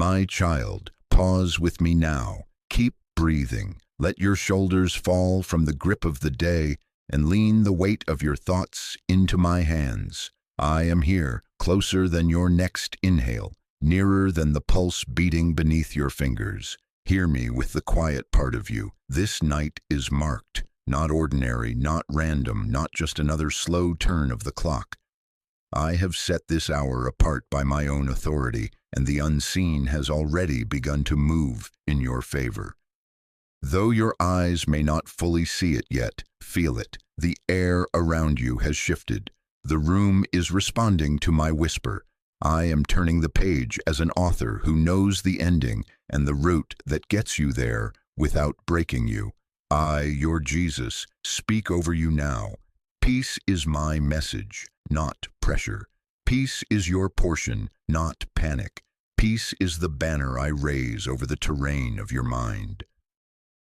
My child, pause with me now. Keep breathing. Let your shoulders fall from the grip of the day and lean the weight of your thoughts into my hands. I am here, closer than your next inhale, nearer than the pulse beating beneath your fingers. Hear me with the quiet part of you. This night is marked, not ordinary, not random, not just another slow turn of the clock. I have set this hour apart by my own authority, and the unseen has already begun to move in your favor. Though your eyes may not fully see it yet, feel it. The air around you has shifted. The room is responding to my whisper. I am turning the page as an author who knows the ending and the route that gets you there without breaking you. I, your Jesus, speak over you now. Peace is my message, not pressure. Peace is your portion, not panic. Peace is the banner I raise over the terrain of your mind.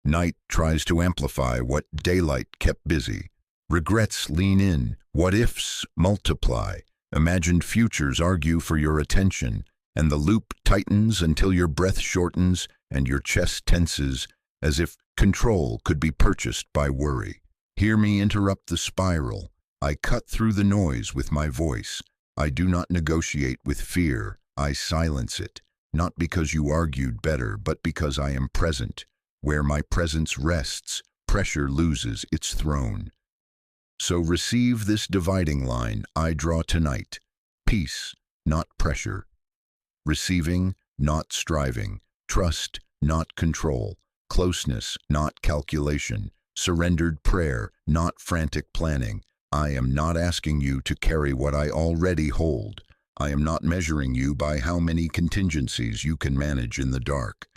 Night tries to amplify what daylight kept busy. Regrets lean in. What-ifs multiply. Imagined futures argue for your attention, and the loop tightens until your breath shortens and your chest tenses as if control could be purchased by worry. Hear me interrupt the spiral. I cut through the noise with my voice. I do not negotiate with fear. I silence it, not because you argued better, but because I am present. Where my presence rests, pressure loses its throne. So receive this dividing line I draw tonight. Peace, not pressure. Receiving, not striving. Trust, not control. Closeness, not calculation. Surrendered prayer, not frantic planning. I am not asking you to carry what I already hold. I am not measuring you by how many contingencies you can manage in the dark.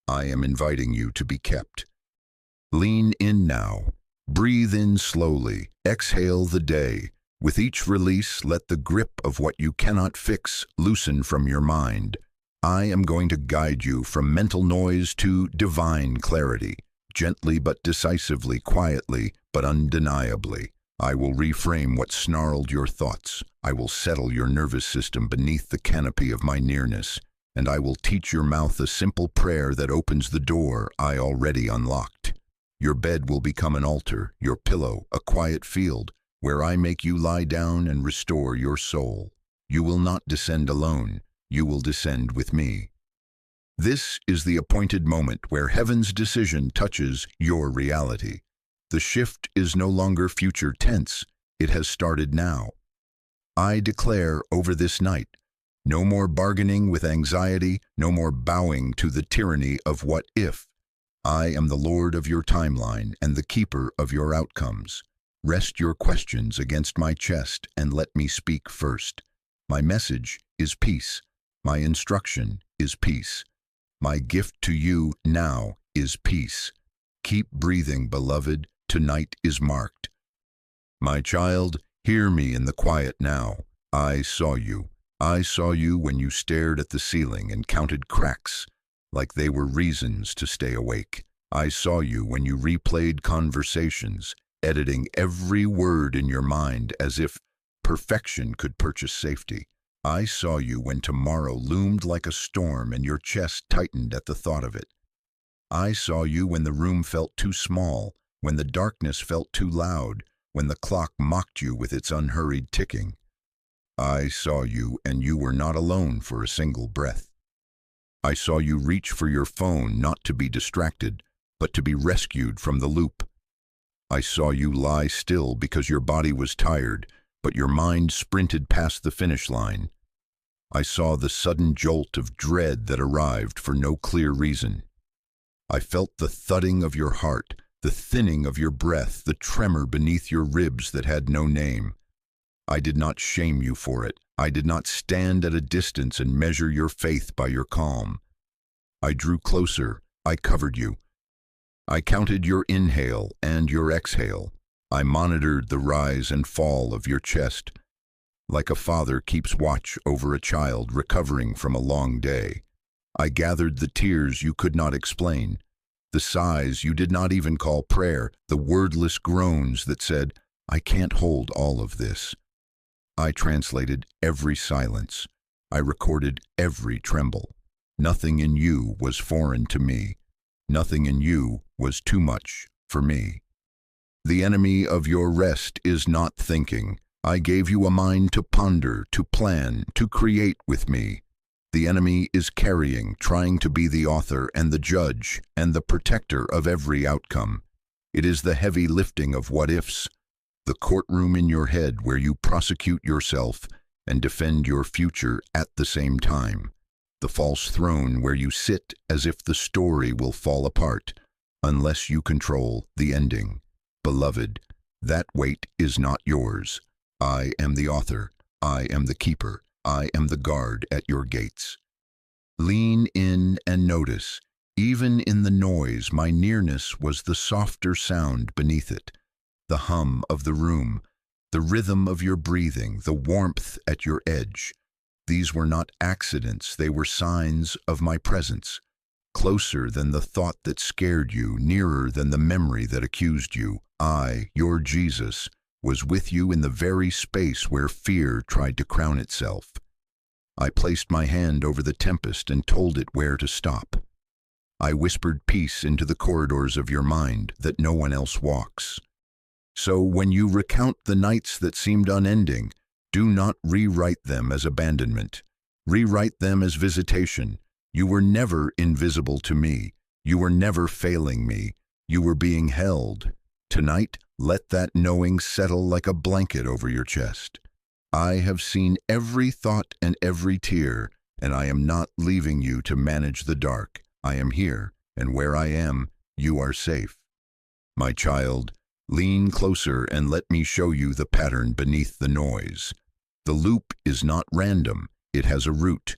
I am inviting you to be kept. Lean in now. Breathe in slowly. Exhale the day. With each release, let the grip of what you cannot fix loosen from your mind. I am going to guide you from mental noise to divine clarity, gently but decisively, quietly but undeniably. I will reframe what snarled your thoughts. I will settle your nervous system beneath the canopy of my nearness, and I will teach your mouth a simple prayer that opens the door I already unlocked. Your bed will become an altar, your pillow a quiet field, where I make you lie down and restore your soul. You will not descend alone, you will descend with me. This is the appointed moment where heaven's decision touches your reality. The shift is no longer future tense, it has started now. I declare over this night, no more bargaining with anxiety, no more bowing to the tyranny of what if. I am the Lord of your timeline and the keeper of your outcomes. Rest your questions against my chest and let me speak first. My message is peace. My instruction is peace. My gift to you now is peace. Keep breathing, beloved. Tonight is marked. My child, hear me in the quiet now. I saw you. I saw you when you stared at the ceiling and counted cracks, like they were reasons to stay awake. I saw you when you replayed conversations, editing every word in your mind as if perfection could purchase safety. I saw you when tomorrow loomed like a storm and your chest tightened at the thought of it. I saw you when the room felt too small, when the darkness felt too loud, when the clock mocked you with its unhurried ticking. I saw you, and you were not alone for a single breath. I saw you reach for your phone not to be distracted, but to be rescued from the loop. I saw you lie still because your body was tired, but your mind sprinted past the finish line. I saw the sudden jolt of dread that arrived for no clear reason. I felt the thudding of your heart, the thinning of your breath, the tremor beneath your ribs that had no name. I did not shame you for it. I did not stand at a distance and measure your faith by your calm. I drew closer. I covered you. I counted your inhale and your exhale. I monitored the rise and fall of your chest, like a father keeps watch over a child recovering from a long day. I gathered the tears you could not explain, the sighs you did not even call prayer, the wordless groans that said, I can't hold all of this. I translated every silence. I recorded every tremble. Nothing in you was foreign to me. Nothing in you was too much for me. The enemy of your rest is not thinking. I gave you a mind to ponder, to plan, to create with me. The enemy is carrying, trying to be the author and the judge and the protector of every outcome. It is the heavy lifting of what-ifs, the courtroom in your head where you prosecute yourself and defend your future at the same time. The false throne where you sit as if the story will fall apart unless you control the ending. Beloved, that weight is not yours. I am the author. I am the keeper. I am the guard at your gates. Lean in and notice. Even in the noise, my nearness was the softer sound beneath it, the hum of the room, the rhythm of your breathing, the warmth at your edge. These were not accidents, they were signs of my presence. Closer than the thought that scared you, nearer than the memory that accused you. I, your Jesus, was with you in the very space where fear tried to crown itself. I placed my hand over the tempest and told it where to stop. I whispered peace into the corridors of your mind that no one else walks. So when you recount the nights that seemed unending, do not rewrite them as abandonment. Rewrite them as visitation. You were never invisible to me. You were never failing me. You were being held. Tonight, let that knowing settle like a blanket over your chest. I have seen every thought and every tear, and I am not leaving you to manage the dark. I am here, and where I am, you are safe. My child, lean closer and let me show you the pattern beneath the noise. The loop is not random, it has a root.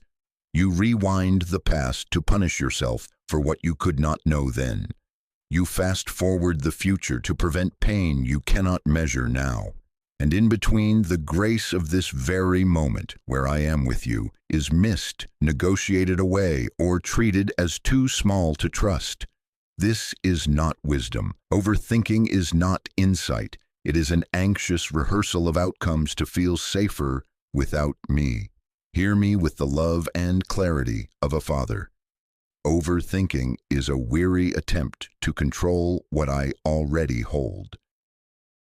You rewind the past to punish yourself for what you could not know then. You fast forward the future to prevent pain you cannot measure now. And in between, the grace of this very moment, where I am with you, is missed, negotiated away, or treated as too small to trust. This is not wisdom. Overthinking is not insight. It is an anxious rehearsal of outcomes to feel safer without me. Hear me with the love and clarity of a father. Overthinking is a weary attempt to control what I already hold.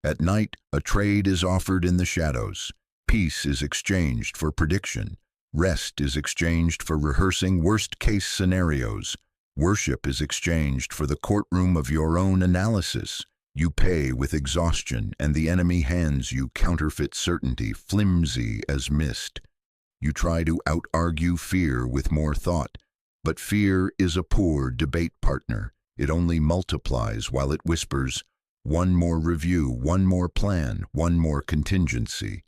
At night, a trade is offered in the shadows. Peace is exchanged for prediction. Rest is exchanged for rehearsing worst-case scenarios. Worship is exchanged for the courtroom of your own analysis. You pay with exhaustion, and the enemy hands you counterfeit certainty, flimsy as mist. You try to out-argue fear with more thought, but fear is a poor debate partner. It only multiplies while it whispers, one more review, one more plan, one more contingency.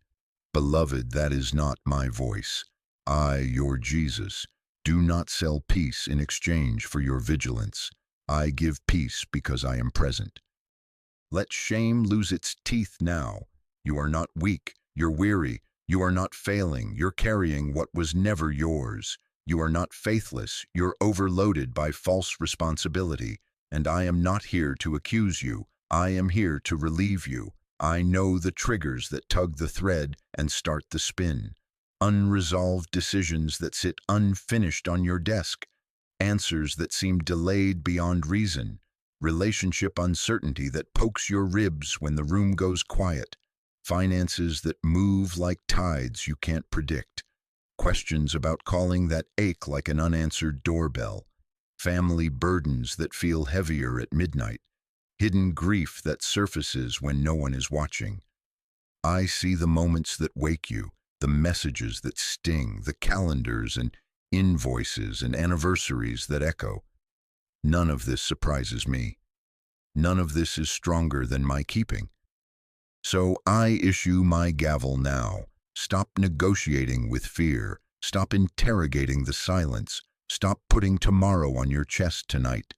Beloved, that is not my voice. I, your Jesus, do not sell peace in exchange for your vigilance. I give peace because I am present. Let shame lose its teeth now. You are not weak, you're weary, you are not failing, you're carrying what was never yours. You are not faithless, you're overloaded by false responsibility, and I am not here to accuse you. I am here to relieve you. I know the triggers that tug the thread and start the spin. Unresolved decisions that sit unfinished on your desk. Answers that seem delayed beyond reason. Relationship uncertainty that pokes your ribs when the room goes quiet. Finances that move like tides you can't predict. Questions about calling that ache like an unanswered doorbell. Family burdens that feel heavier at midnight. Hidden grief that surfaces when no one is watching. I see the moments that wake you, the messages that sting, the calendars and invoices and anniversaries that echo. None of this surprises me. None of this is stronger than my keeping. So I issue my gavel now. Stop negotiating with fear. Stop interrogating the silence. Stop putting tomorrow on your chest tonight.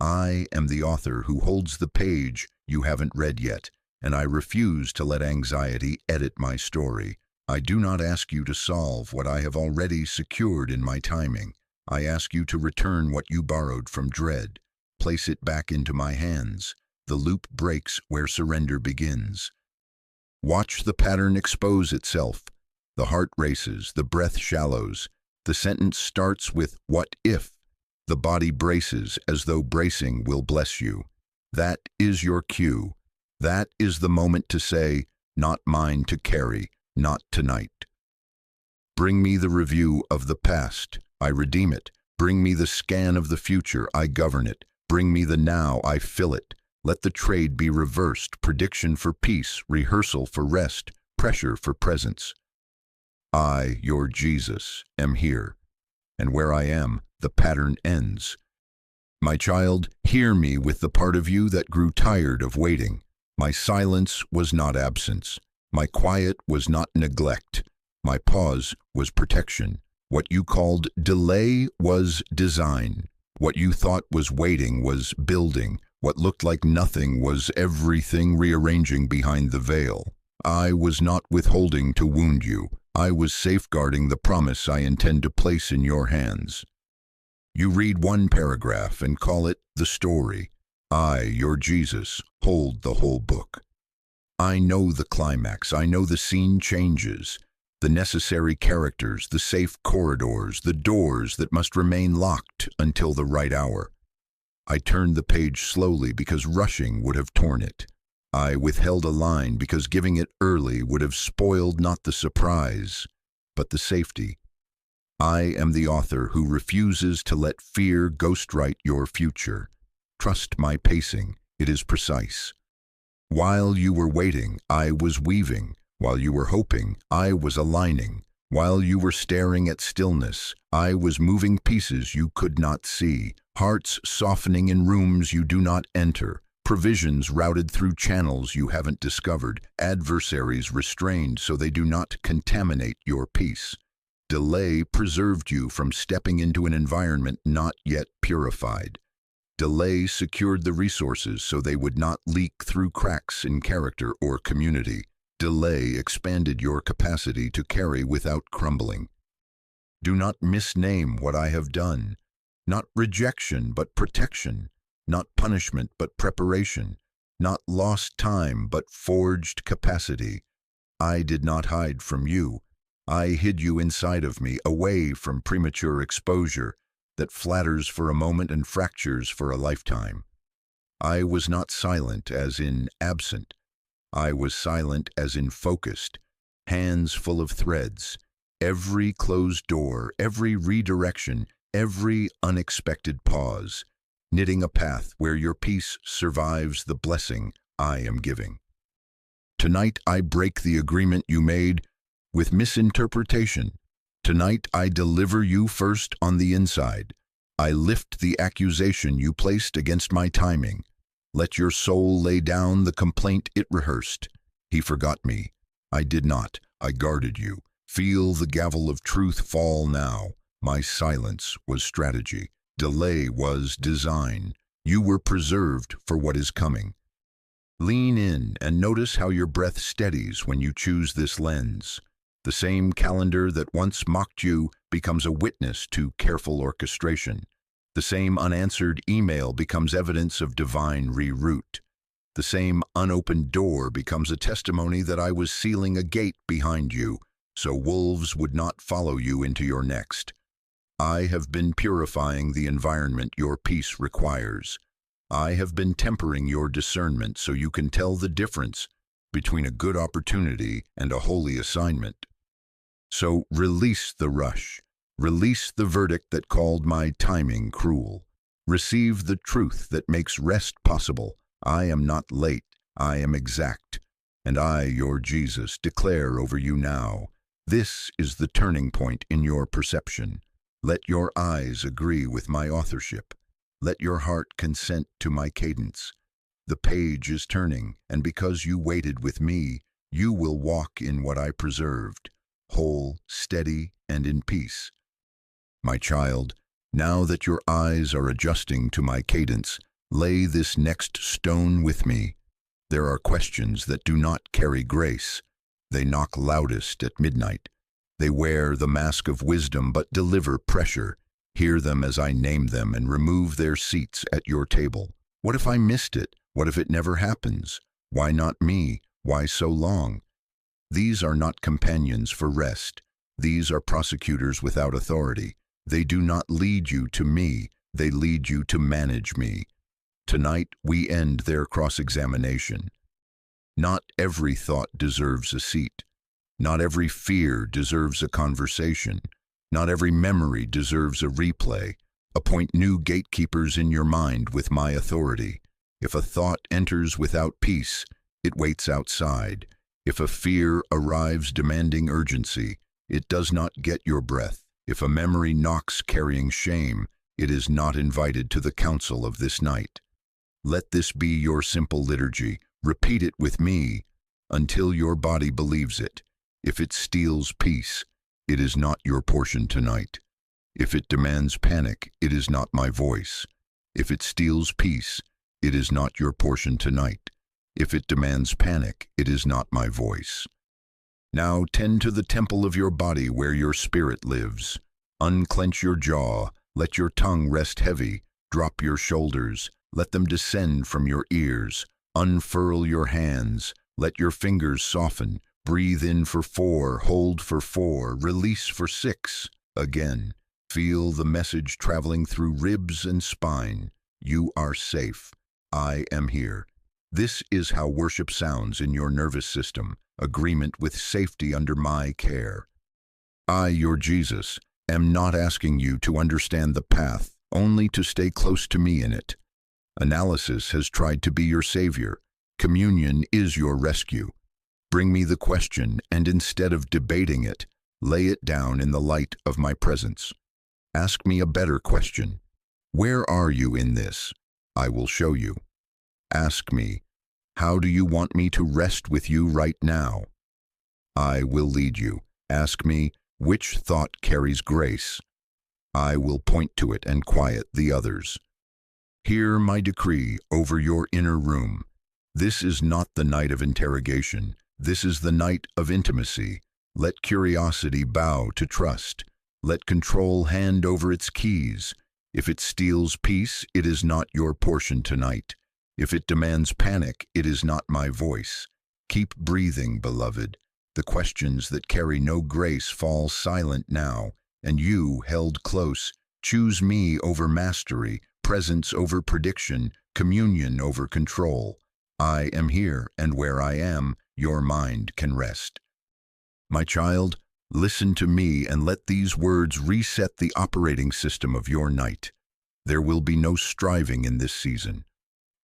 I am the author who holds the page you haven't read yet, and I refuse to let anxiety edit my story. I do not ask you to solve what I have already secured in my timing. I ask you to return what you borrowed from dread. Place it back into my hands. The loop breaks where surrender begins. Watch the pattern expose itself. The heart races, the breath shallows. The sentence starts with, "What if?" The body braces as though bracing will bless you. That is your cue. That is the moment to say, "Not mine to carry, not tonight." Bring me the review of the past, I redeem it. Bring me the scan of the future, I govern it. Bring me the now, I fill it. Let the trade be reversed, prediction for peace, rehearsal for rest, pressure for presence. I, your Jesus, am here, and where I am, the pattern ends. My child, hear me with the part of you that grew tired of waiting. My silence was not absence. My quiet was not neglect. My pause was protection. What you called delay was design. What you thought was waiting was building. What looked like nothing was everything rearranging behind the veil. I was not withholding to wound you. I was safeguarding the promise I intend to place in your hands. You read one paragraph and call it the story. I, your Jesus, hold the whole book. I know the climax. I know the scene changes. The necessary characters, the safe corridors, the doors that must remain locked until the right hour. I turned the page slowly because rushing would have torn it. I withheld a line because giving it early would have spoiled not the surprise, but the safety. I am the author who refuses to let fear ghostwrite your future. Trust my pacing, it is precise. While you were waiting, I was weaving. While you were hoping, I was aligning. While you were staring at stillness, I was moving pieces you could not see, hearts softening in rooms you do not enter, provisions routed through channels you haven't discovered, adversaries restrained so they do not contaminate your peace. Delay preserved you from stepping into an environment not yet purified. Delay secured the resources so they would not leak through cracks in character or community. Delay expanded your capacity to carry without crumbling. Do not misname what I have done. Not rejection, but protection. Not punishment, but preparation. Not lost time, but forged capacity. I did not hide from you. I hid you inside of me, away from premature exposure that flatters for a moment and fractures for a lifetime. I was not silent as in absent. I was silent as in focused, hands full of threads. Every closed door, every redirection, every unexpected pause, knitting a path where your peace survives the blessing I am giving. Tonight I break the agreement you made with misinterpretation. Tonight I deliver you first on the inside. I lift the accusation you placed against my timing. Let your soul lay down the complaint it rehearsed. He forgot me. I did not. I guarded you. Feel the gavel of truth fall now. My silence was strategy. Delay was design. You were preserved for what is coming. Lean in and notice how your breath steadies when you choose this lens. The same calendar that once mocked you becomes a witness to careful orchestration. The same unanswered email becomes evidence of divine reroute. The same unopened door becomes a testimony that I was sealing a gate behind you, so wolves would not follow you into your next. I have been purifying the environment your peace requires. I have been tempering your discernment so you can tell the difference between a good opportunity and a holy assignment. So release the rush. Release the verdict that called my timing cruel. Receive the truth that makes rest possible. I am not late, I am exact. And I, your Jesus, declare over you now, this is the turning point in your perception. Let your eyes agree with my authorship. Let your heart consent to my cadence. The page is turning, and because you waited with me, you will walk in what I preserved, whole, steady, and in peace. My child, now that your eyes are adjusting to my cadence, lay this next stone with me. There are questions that do not carry grace. They knock loudest at midnight. They wear the mask of wisdom but deliver pressure. Hear them as I name them and remove their seats at your table. What if I missed it? What if it never happens? Why not me? Why so long? These are not companions for rest. These are prosecutors without authority. They do not lead you to me, they lead you to manage me. Tonight we end their cross-examination. Not every thought deserves a seat. Not every fear deserves a conversation. Not every memory deserves a replay. Appoint new gatekeepers in your mind with my authority. If a thought enters without peace, it waits outside. If a fear arrives demanding urgency, it does not get your breath. If a memory knocks carrying shame, it is not invited to the council of this night. Let this be your simple liturgy. Repeat it with me until your body believes it. If it steals peace, it is not your portion tonight. If it demands panic, it is not my voice. If it steals peace, it is not your portion tonight. If it demands panic, it is not my voice. Now tend to the temple of your body where your spirit lives. Unclench your jaw, let your tongue rest heavy, drop your shoulders, let them descend from your ears. Unfurl your hands, let your fingers soften. Breathe in for 4, hold for 4, release for 6. Again, feel the message traveling through ribs and spine. You are safe. I am here. This is how worship sounds in your nervous system, agreement with safety under my care. I, your Jesus, am not asking you to understand the path, only to stay close to me in it. Analysis has tried to be your savior. Communion is your rescue. Bring me the question, and instead of debating it, lay it down in the light of my presence. Ask me a better question. Where are you in this? I will show you. Ask me, how do you want me to rest with you right now? I will lead you. Ask me, which thought carries grace? I will point to it and quiet the others. Hear my decree over your inner room. This is not the night of interrogation. This is the night of intimacy. Let curiosity bow to trust. Let control hand over its keys. If it steals peace, it is not your portion tonight. If it demands panic, it is not my voice. Keep breathing, beloved. The questions that carry no grace fall silent now, and you, held close, choose me over mastery, presence over prediction, communion over control. I am here, and where I am, your mind can rest. My child, listen to me and let these words reset the operating system of your night. There will be no striving in this season.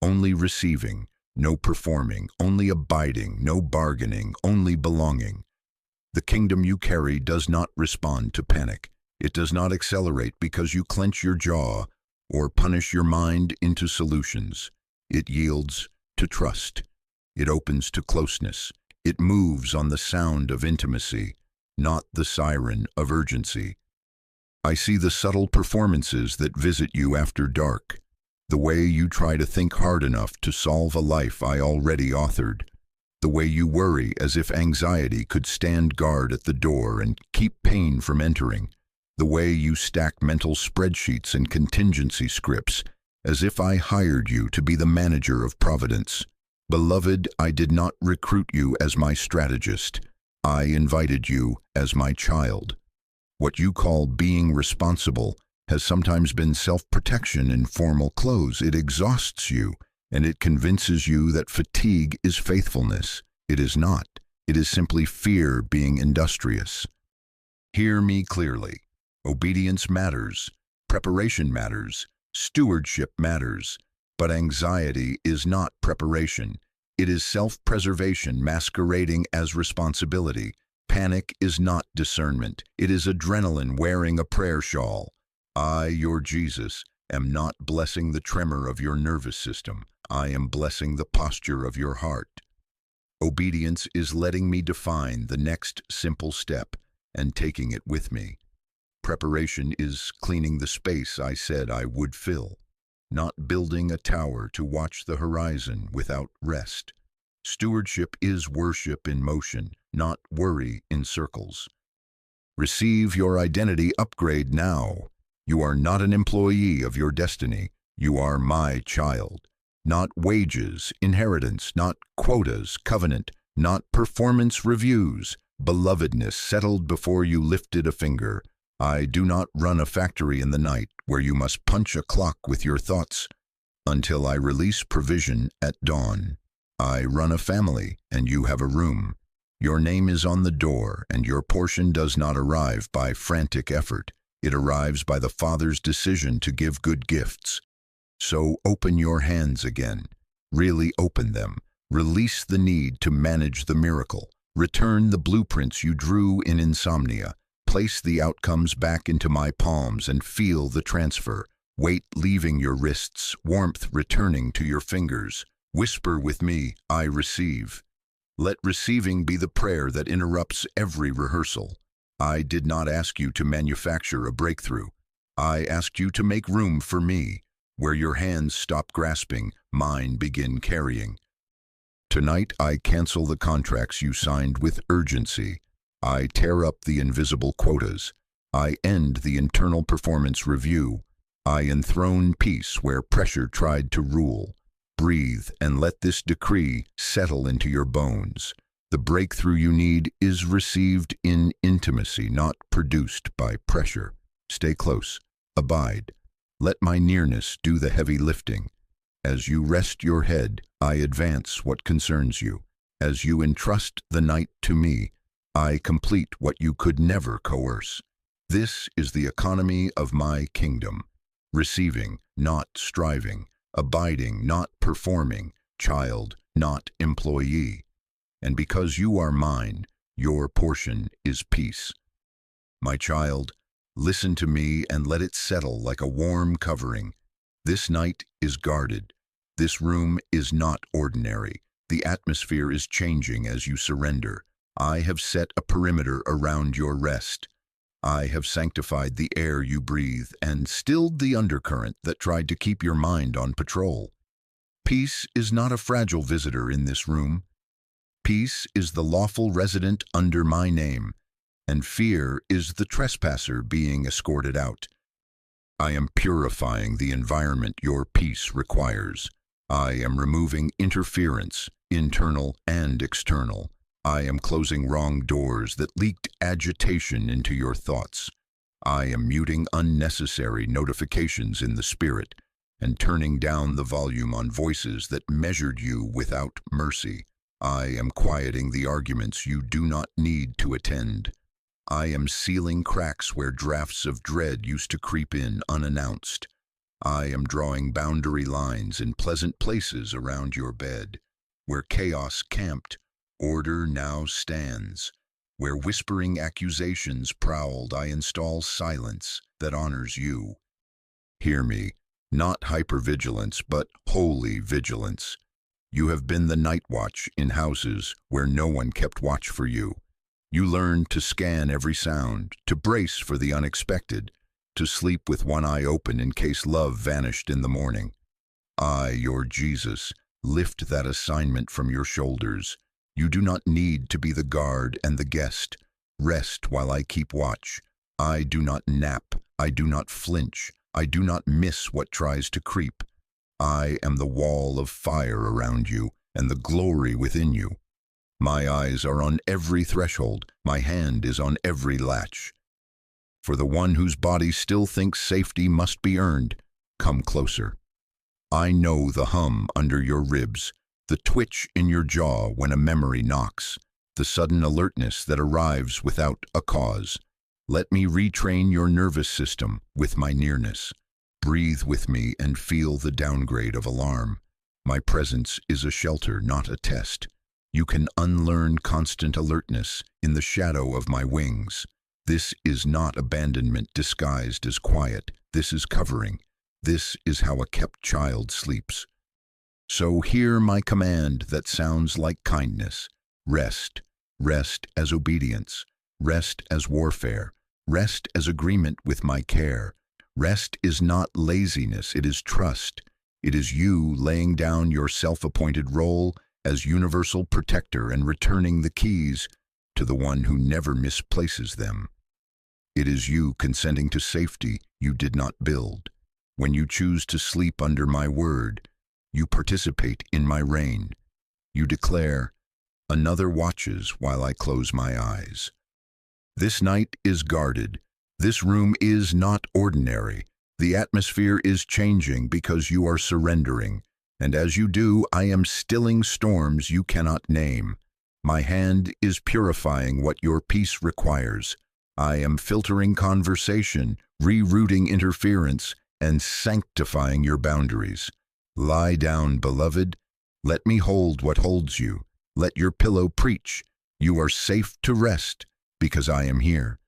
Only receiving, no performing, only abiding, no bargaining, only belonging. The kingdom you carry does not respond to panic. It does not accelerate because you clench your jaw or punish your mind into solutions. It yields to trust. It opens to closeness. It moves on the sound of intimacy, not the siren of urgency. I see the subtle performances that visit you after dark. The way you try to think hard enough to solve a life I already authored. The way you worry as if anxiety could stand guard at the door and keep pain from entering. The way you stack mental spreadsheets and contingency scripts as if I hired you to be the manager of Providence. Beloved, I did not recruit you as my strategist. I invited you as my child. What you call being responsible has sometimes been self-protection in formal clothes. It exhausts you, and it convinces you that fatigue is faithfulness. It is not. It is simply fear being industrious. Hear me clearly. Obedience matters. Preparation matters. Stewardship matters. But anxiety is not preparation. It is self-preservation masquerading as responsibility. Panic is not discernment. It is adrenaline wearing a prayer shawl. I, your Jesus, am not blessing the tremor of your nervous system. I am blessing the posture of your heart. Obedience is letting me define the next simple step and taking it with me. Preparation is cleaning the space I said I would fill, not building a tower to watch the horizon without rest. Stewardship is worship in motion, not worry in circles. Receive your identity upgrade now. You are not an employee of your destiny. You are my child. Not wages, inheritance, not quotas, covenant, not performance reviews. Belovedness settled before you lifted a finger. I do not run a factory in the night where you must punch a clock with your thoughts until I release provision at dawn. I run a family and you have a room. Your name is on the door and your portion does not arrive by frantic effort. It arrives by the Father's decision to give good gifts. So open your hands again. Really open them. Release the need to manage the miracle. Return the blueprints you drew in insomnia. Place the outcomes back into my palms and feel the transfer. Weight leaving your wrists, warmth returning to your fingers. Whisper with me, I receive. Let receiving be the prayer that interrupts every rehearsal. I did not ask you to manufacture a breakthrough. I asked you to make room for me. Where your hands stop grasping, mine begin carrying. Tonight I cancel the contracts you signed with urgency. I tear up the invisible quotas. I end the internal performance review. I enthrone peace where pressure tried to rule. Breathe and let this decree settle into your bones. The breakthrough you need is received in intimacy, not produced by pressure. Stay close. Abide. Let my nearness do the heavy lifting. As you rest your head, I advance what concerns you. As you entrust the night to me, I complete what you could never coerce. This is the economy of my kingdom. Receiving, not striving. Abiding, not performing. Child, not employee. And because you are mine, your portion is peace. My child, listen to me and let it settle like a warm covering. This night is guarded. This room is not ordinary. The atmosphere is changing as you surrender. I have set a perimeter around your rest. I have sanctified the air you breathe and stilled the undercurrent that tried to keep your mind on patrol. Peace is not a fragile visitor in this room. Peace is the lawful resident under my name, and fear is the trespasser being escorted out. I am purifying the environment your peace requires. I am removing interference, internal and external. I am closing wrong doors that leaked agitation into your thoughts. I am muting unnecessary notifications in the spirit and turning down the volume on voices that measured you without mercy. I am quieting the arguments you do not need to attend. I am sealing cracks where drafts of dread used to creep in unannounced. I am drawing boundary lines in pleasant places around your bed. Where chaos camped, order now stands. Where whispering accusations prowled, I install silence that honors you. Hear me, not hypervigilance, but holy vigilance. You have been the night watch in houses where no one kept watch for you. You learned to scan every sound, to brace for the unexpected, to sleep with one eye open in case love vanished in the morning. I, your Jesus, lift that assignment from your shoulders. You do not need to be the guard and the guest. Rest while I keep watch. I do not nap. I do not flinch. I do not miss what tries to creep. I am the wall of fire around you and the glory within you. My eyes are on every threshold. My hand is on every latch. For the one whose body still thinks safety must be earned, come closer. I know the hum under your ribs, the twitch in your jaw when a memory knocks, the sudden alertness that arrives without a cause. Let me retrain your nervous system with my nearness. Breathe with me and feel the downgrade of alarm. My presence is a shelter, not a test. You can unlearn constant alertness in the shadow of my wings. This is not abandonment disguised as quiet. This is covering. This is how a kept child sleeps. So hear my command that sounds like kindness. Rest. Rest as obedience. Rest as warfare. Rest as agreement with my care. Rest is not laziness, it is trust. It is you laying down your self-appointed role as universal protector and returning the keys to the one who never misplaces them. It is you consenting to safety you did not build. When you choose to sleep under my word, you participate in my reign. You declare, Another watches while I close my eyes. This night is guarded. This room is not ordinary. The atmosphere is changing because you are surrendering. And as you do, I am stilling storms you cannot name. My hand is purifying what your peace requires. I am filtering conversation, rerouting interference, and sanctifying your boundaries. Lie down, beloved. Let me hold what holds you. Let your pillow preach. You are safe to rest, because I am here.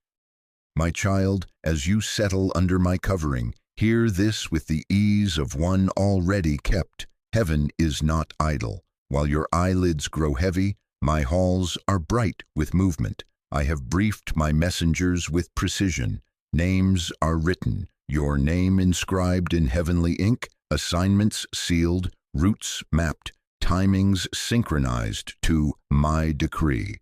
My child, as you settle under my covering, hear this with the ease of one already kept. Heaven is not idle. While your eyelids grow heavy, my halls are bright with movement. I have briefed my messengers with precision. Names are written, your name inscribed in heavenly ink, assignments sealed, routes mapped, timings synchronized to my decree.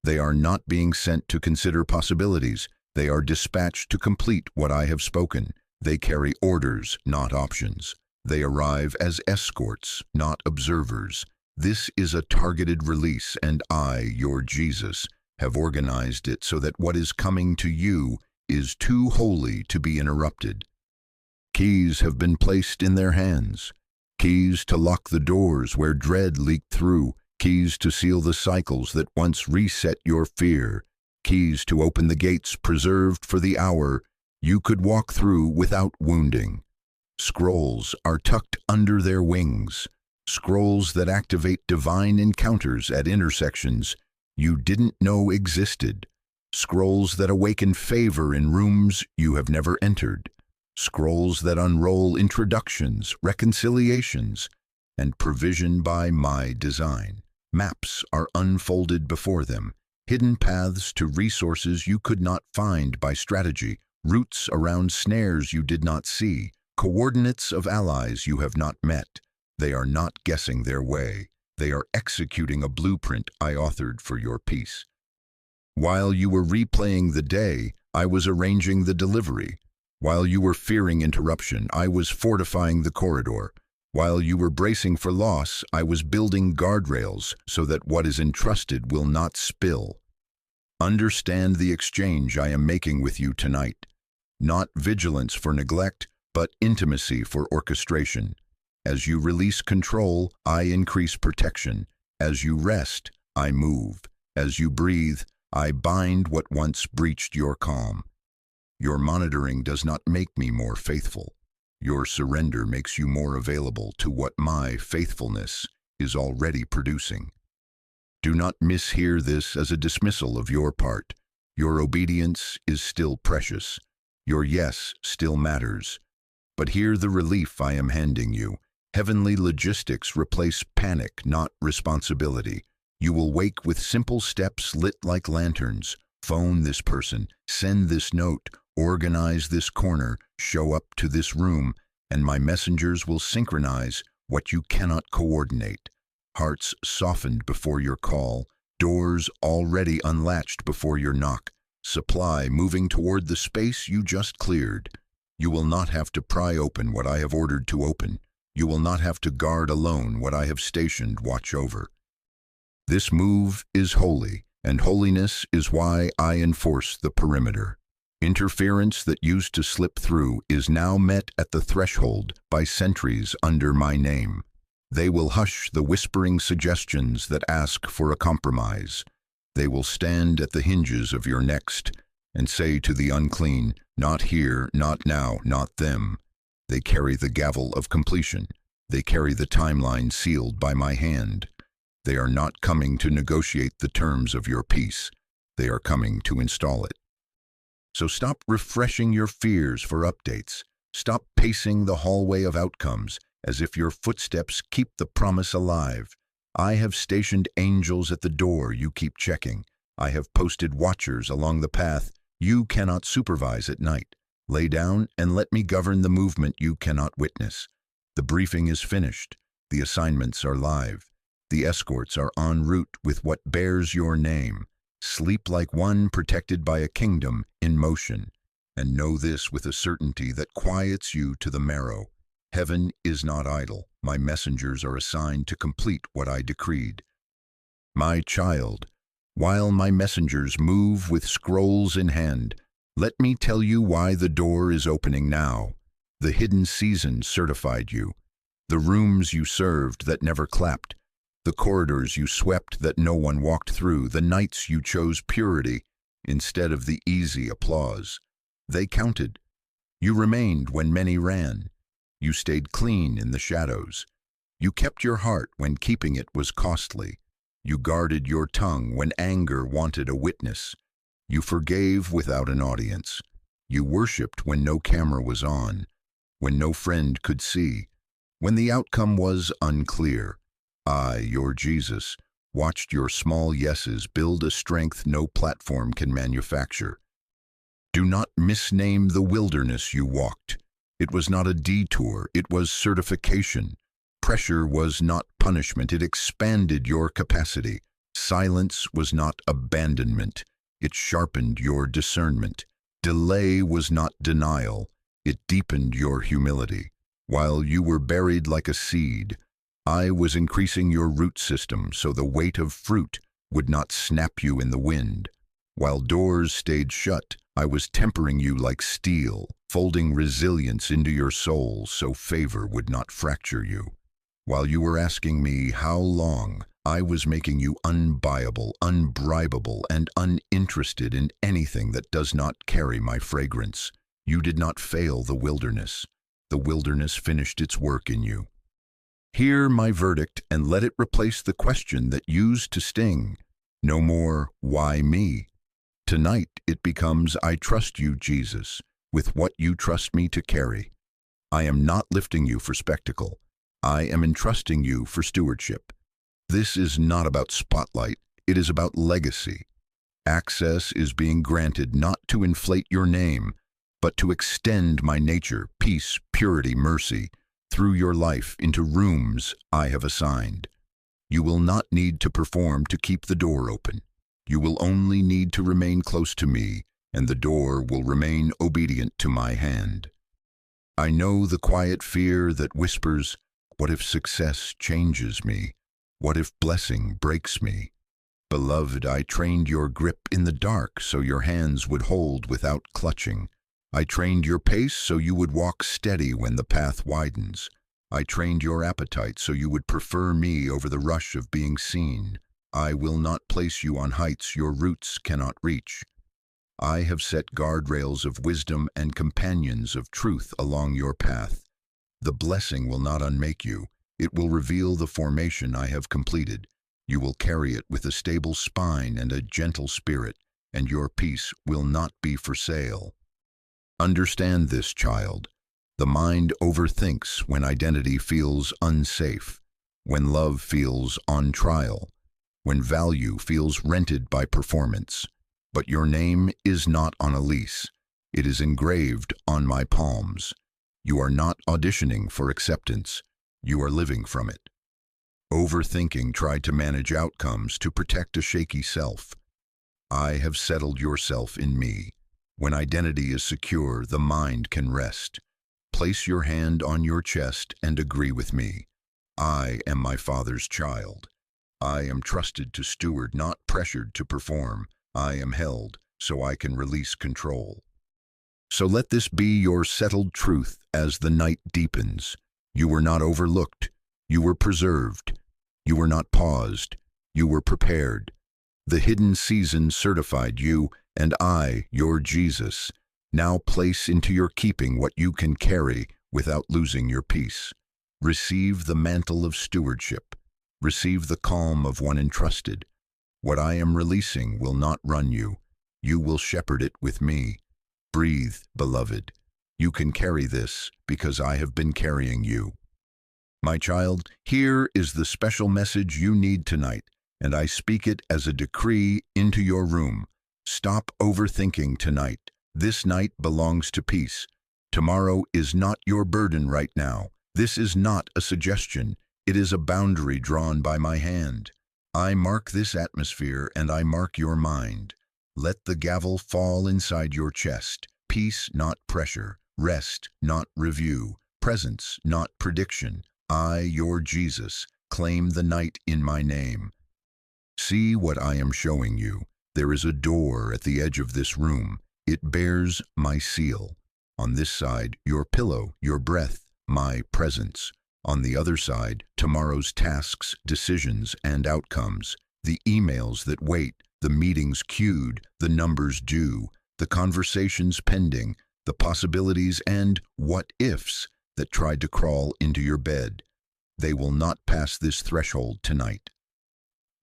They are not being sent to consider possibilities. They are dispatched to complete what I have spoken. They carry orders, not options. They arrive as escorts, not observers. This is a targeted release, and I, your Jesus, have organized it so that what is coming to you is too holy to be interrupted. Keys have been placed in their hands. Keys to lock the doors where dread leaked through. Keys to seal the cycles that once reset your fear. Keys to open the gates preserved for the hour you could walk through without wounding. Scrolls are tucked under their wings. Scrolls that activate divine encounters at intersections you didn't know existed. Scrolls that awaken favor in rooms you have never entered. Scrolls that unroll introductions, reconciliations, and provision by my design. Maps are unfolded before them, hidden paths to resources you could not find by strategy, routes around snares you did not see, coordinates of allies you have not met. They are not guessing their way. They are executing a blueprint I authored for your peace. While you were replaying the day, I was arranging the delivery. While you were fearing interruption, I was fortifying the corridor. While you were bracing for loss, I was building guardrails so that what is entrusted will not spill. Understand the exchange I am making with you tonight. Not vigilance for neglect, but intimacy for orchestration. As you release control, I increase protection. As you rest, I move. As you breathe, I bind what once breached your calm. Your monitoring does not make me more faithful. Your surrender makes you more available to what my faithfulness is already producing. Do not mishear this as a dismissal of your part. Your obedience is still precious. Your yes still matters. But hear the relief I am handing you. Heavenly logistics replace panic, not responsibility. You will wake with simple steps lit like lanterns. Phone this person, send this note, organize this corner, show up to this room, and my messengers will synchronize what you cannot coordinate. Hearts softened before your call, doors already unlatched before your knock, supply moving toward the space you just cleared. You will not have to pry open what I have ordered to open. You will not have to guard alone what I have stationed watch over. This move is holy, and holiness is why I enforce the perimeter. Interference that used to slip through is now met at the threshold by sentries under my name. They will hush the whispering suggestions that ask for a compromise. They will stand at the hinges of your next and say to the unclean, not here, not now, not them. They carry the gavel of completion. They carry the timeline sealed by my hand. They are not coming to negotiate the terms of your peace. They are coming to install it. So stop refreshing your fears for updates. Stop pacing the hallway of outcomes as if your footsteps keep the promise alive. I have stationed angels at the door you keep checking. I have posted watchers along the path you cannot supervise at night. Lay down and let me govern the movement you cannot witness. The briefing is finished. The assignments are live. The escorts are en route with what bears your name. Sleep like one protected by a kingdom in motion. And know this with a certainty that quiets you to the marrow. Heaven is not idle. My messengers are assigned to complete what I decreed. My child, while my messengers move with scrolls in hand, let me tell you why the door is opening now. The hidden season certified you. The rooms you served that never clapped. The corridors you swept that no one walked through. The nights you chose purity instead of the easy applause. They counted. You remained when many ran. You stayed clean in the shadows. You kept your heart when keeping it was costly. You guarded your tongue when anger wanted a witness. You forgave without an audience. You worshipped when no camera was on, when no friend could see, when the outcome was unclear. I, your Jesus, watched your small yeses build a strength no platform can manufacture. Do not misname the wilderness you walked. It was not a detour, it was certification. Pressure was not punishment, it expanded your capacity. Silence was not abandonment, it sharpened your discernment. Delay was not denial, it deepened your humility. While you were buried like a seed, I was increasing your root system so the weight of fruit would not snap you in the wind. While doors stayed shut, I was tempering you like steel, folding resilience into your soul so favor would not fracture you. While you were asking me how long, I was making you unbuyable, unbribable, and uninterested in anything that does not carry my fragrance. You did not fail the wilderness. The wilderness finished its work in you. Hear my verdict and let it replace the question that used to sting. No more, why me? Tonight it becomes, I trust you, Jesus, with what you trust me to carry. I am not lifting you for spectacle. I am entrusting you for stewardship. This is not about spotlight, it is about legacy. Access is being granted not to inflate your name, but to extend my nature, peace, purity, mercy, through your life into rooms I have assigned. You will not need to perform to keep the door open. You will only need to remain close to me, and the door will remain obedient to my hand. I know the quiet fear that whispers, what if success changes me? What if blessing breaks me? Beloved, I trained your grip in the dark so your hands would hold without clutching. I trained your pace so you would walk steady when the path widens. I trained your appetite so you would prefer me over the rush of being seen. I will not place you on heights your roots cannot reach. I have set guardrails of wisdom and companions of truth along your path. The blessing will not unmake you. It will reveal the formation I have completed. You will carry it with a stable spine and a gentle spirit, and your peace will not be for sale. Understand this, child. The mind overthinks when identity feels unsafe, when love feels on trial, when value feels rented by performance. But your name is not on a lease. It is engraved on my palms. You are not auditioning for acceptance. You are living from it. Overthinking tried to manage outcomes to protect a shaky self. I have settled yourself in me. When identity is secure, the mind can rest. Place your hand on your chest and agree with me. I am my Father's child. I am trusted to steward, not pressured to perform. I am held so I can release control. So let this be your settled truth as the night deepens. You were not overlooked. You were preserved. You were not paused. You were prepared. The hidden season certified you, and I, your Jesus, now place into your keeping what you can carry without losing your peace. Receive the mantle of stewardship. Receive the calm of one entrusted. What I am releasing will not run you. You will shepherd it with me. Breathe, beloved. You can carry this because I have been carrying you. My child, here is the special message you need tonight, and I speak it as a decree into your room. Stop overthinking tonight. This night belongs to peace. Tomorrow is not your burden right now. This is not a suggestion. It is a boundary drawn by my hand. I mark this atmosphere and I mark your mind. Let the gavel fall inside your chest. Peace, not pressure. Rest, not review. Presence, not prediction. I, your Jesus, claim the night in my name. See what I am showing you. There is a door at the edge of this room. It bears my seal. On this side, your pillow, your breath, my presence. On the other side, tomorrow's tasks, decisions, and outcomes. The emails that wait, the meetings queued, the numbers due, the conversations pending, the possibilities and what-ifs that tried to crawl into your bed. They will not pass this threshold tonight.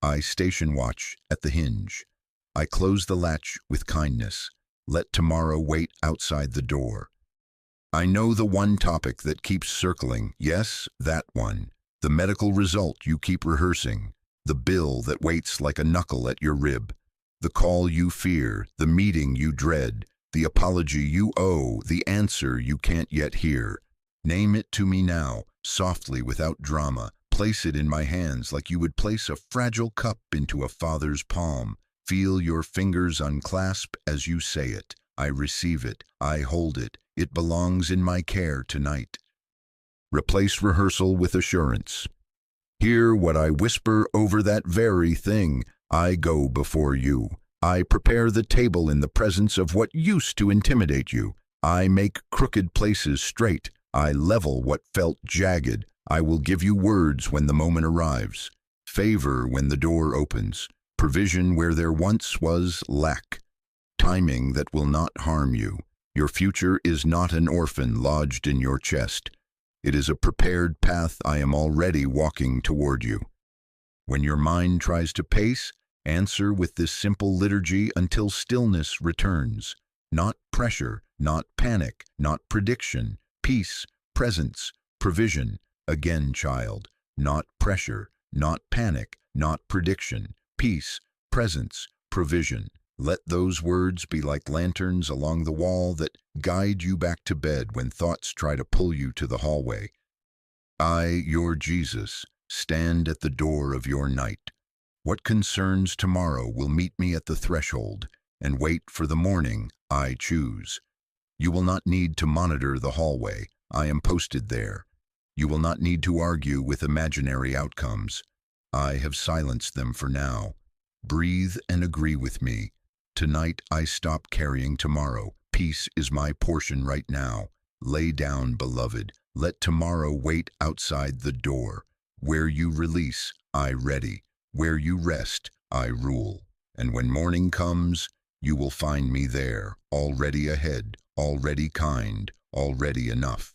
I station watch at the hinge. I close the latch with kindness. Let tomorrow wait outside the door. I know the one topic that keeps circling, yes, that one. The medical result you keep rehearsing. The bill that waits like a knuckle at your rib. The call you fear, the meeting you dread, the apology you owe, the answer you can't yet hear. Name it to me now, softly without drama. Place it in my hands like you would place a fragile cup into a father's palm. Feel your fingers unclasp as you say it. I receive it. I hold it. It belongs in my care tonight. Replace rehearsal with assurance. Hear what I whisper over that very thing. I go before you. I prepare the table in the presence of what used to intimidate you. I make crooked places straight. I level what felt jagged. I will give you words when the moment arrives. Favor when the door opens. Provision where there once was lack. Timing that will not harm you. Your future is not an orphan lodged in your chest. It is a prepared path I am already walking toward you. When your mind tries to pace, answer with this simple liturgy until stillness returns. Not pressure, not panic, not prediction. Peace, presence, provision. Again, child. Not pressure, not panic, not prediction. Peace, presence, provision. Let those words be like lanterns along the wall that guide you back to bed when thoughts try to pull you to the hallway. I, your Jesus, stand at the door of your night. What concerns tomorrow will meet me at the threshold and wait for the morning I choose. You will not need to monitor the hallway. I am posted there. You will not need to argue with imaginary outcomes. I have silenced them for now. Breathe and agree with me. Tonight I stop carrying tomorrow. Peace is my portion right now. Lay down, beloved. Let tomorrow wait outside the door. Where you release, I ready. Where you rest, I rule. And when morning comes, you will find me there, already ahead, already kind, already enough.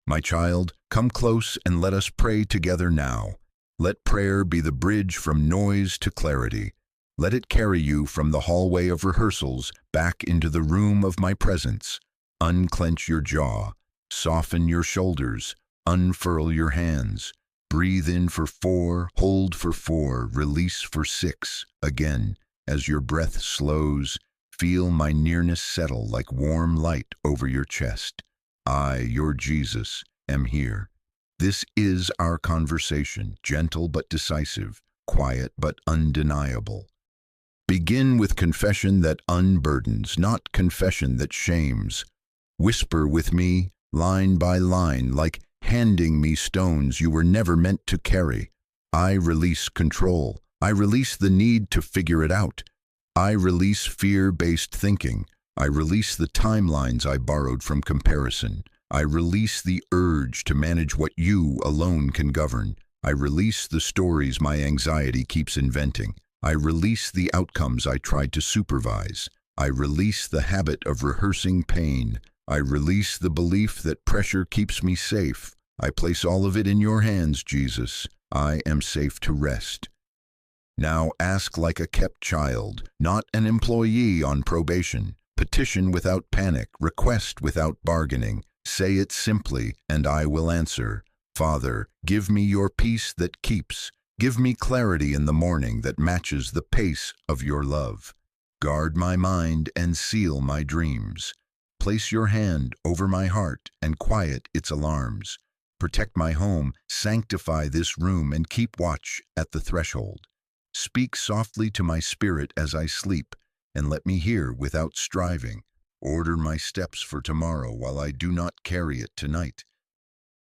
My child, come close and let us pray together now. Let prayer be the bridge from noise to clarity. Let it carry you from the hallway of rehearsals back into the room of my presence. Unclench your jaw, soften your shoulders, unfurl your hands. Breathe in for 4, hold for 4, release for 6. Again, as your breath slows, feel my nearness settle like warm light over your chest. I, your Jesus, am here. This is our conversation, gentle but decisive, quiet but undeniable. Begin with confession that unburdens, not confession that shames. Whisper with me, line by line, like handing me stones you were never meant to carry. I release control. I release the need to figure it out. I release fear-based thinking. I release the timelines I borrowed from comparison. I release the urge to manage what you alone can govern. I release the stories my anxiety keeps inventing. I release the outcomes I tried to supervise. I release the habit of rehearsing pain. I release the belief that pressure keeps me safe. I place all of it in your hands, Jesus. I am safe to rest. Now ask like a kept child, not an employee on probation. Petition without panic, request without bargaining. Say it simply, and I will answer. Father, give me your peace that keeps. Give me clarity in the morning that matches the pace of your love. Guard my mind and seal my dreams. Place your hand over my heart and quiet its alarms. Protect my home, sanctify this room, and keep watch at the threshold. Speak softly to my spirit as I sleep, and let me hear without striving. Order my steps for tomorrow while I do not carry it tonight.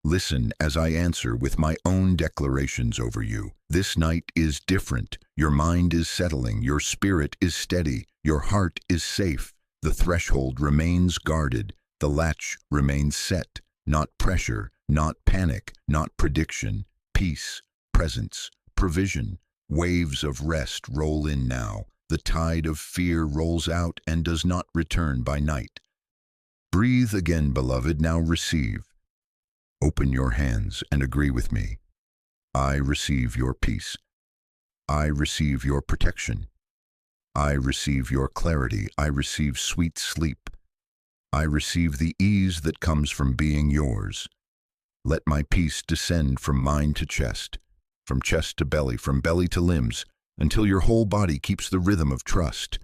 Listen as I answer with my own declarations over you. This night is different. Your mind is settling. Your spirit is steady. Your heart is safe. The threshold remains guarded. The latch remains set. Not pressure, not panic, not prediction. Peace, presence, provision. Waves of rest roll in now. The tide of fear rolls out and does not return by night. Breathe again, beloved. Now receive. Open your hands and agree with me. I receive your peace. I receive your protection. I receive your clarity. I receive sweet sleep. I receive the ease that comes from being yours. Let my peace descend from mind to chest, from chest to belly, from belly to limbs, until your whole body keeps the rhythm of trust.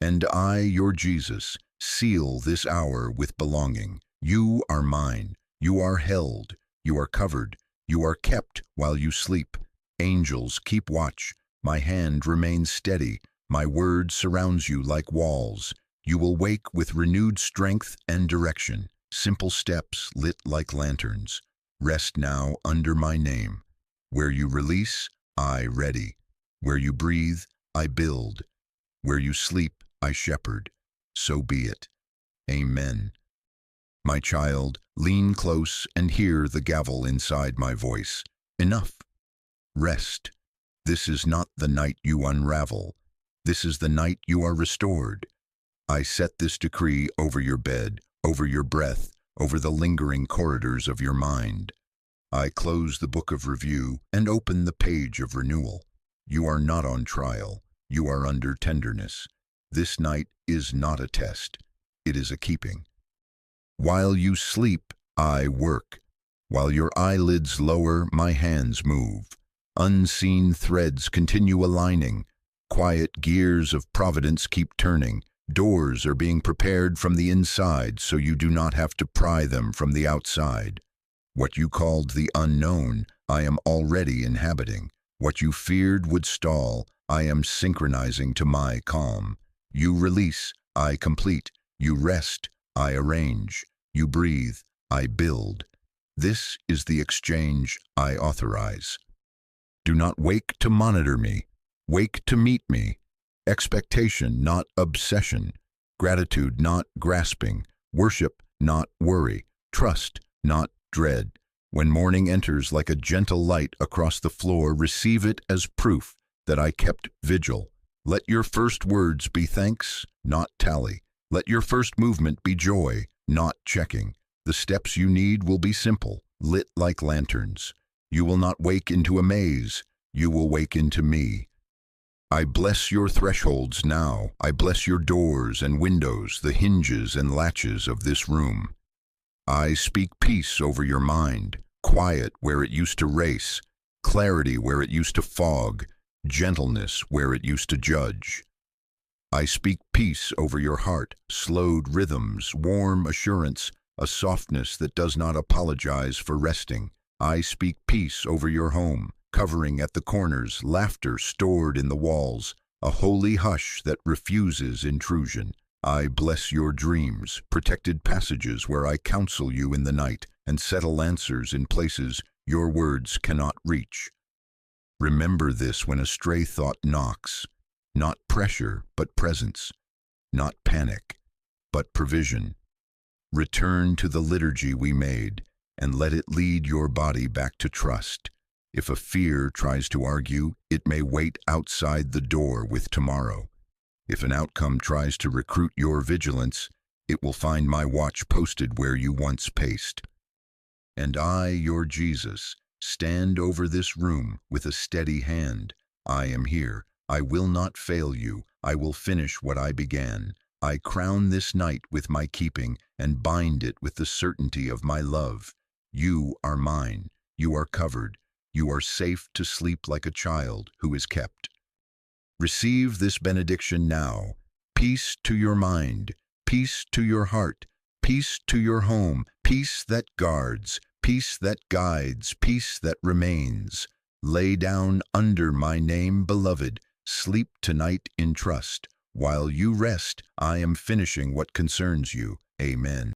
And I, your Jesus, seal this hour with belonging. You are mine. You are held. You are covered. You are kept while you sleep. Angels keep watch. My hand remains steady. My word surrounds you like walls. You will wake with renewed strength and direction. Simple steps lit like lanterns. Rest now under my name. Where you release, I ready. Where you breathe, I build. Where you sleep, I shepherd. So be it. Amen. My child, lean close and hear the gavel inside my voice. Enough. Rest. This is not the night you unravel. This is the night you are restored. I set this decree over your bed, over your breath, over the lingering corridors of your mind. I close the book of review and open the page of renewal. You are not on trial. You are under tenderness. This night is not a test. It is a keeping. While you sleep, I work. While your eyelids lower, my hands move. Unseen threads continue aligning. Quiet gears of providence keep turning. Doors are being prepared from the inside so you do not have to pry them from the outside. What you called the unknown, I am already inhabiting. What you feared would stall, I am synchronizing to my calm. You release, I complete. You rest, I arrange. You breathe, I build. This is the exchange I authorize. Do not wake to monitor me. Wake to meet me. Expectation, not obsession. Gratitude, not grasping. Worship, not worry. Trust, not dread. When morning enters like a gentle light across the floor, receive it as proof that I kept vigil. Let your first words be thanks, not tally. Let your first movement be joy, not checking. The steps you need will be simple, lit like lanterns. You will not wake into a maze. You will wake into me. I bless your thresholds now. I bless your doors and windows, the hinges and latches of this room. I speak peace over your mind, quiet where it used to race, clarity where it used to fog, gentleness where it used to judge. I speak peace over your heart, slowed rhythms, warm assurance, a softness that does not apologize for resting. I speak peace over your home, covering at the corners, laughter stored in the walls, a holy hush that refuses intrusion. I bless your dreams, protected passages where I counsel you in the night and settle answers in places your words cannot reach. Remember this when a stray thought knocks. Not pressure, but presence. Not panic, but provision. Return to the liturgy we made and let it lead your body back to trust. If a fear tries to argue, it may wait outside the door with tomorrow. If an outcome tries to recruit your vigilance, it will find my watch posted where you once paced. And I, your Jesus, stand over this room with a steady hand. I am here. I will not fail you. I will finish what I began. I crown this night with my keeping and bind it with the certainty of my love. You are mine. You are covered. You are safe to sleep like a child who is kept. Receive this benediction now. Peace to your mind, peace to your heart, peace to your home, peace that guards, peace that guides, peace that remains. Lay down under my name, beloved. Sleep tonight in trust. While you rest, I am finishing what concerns you. Amen.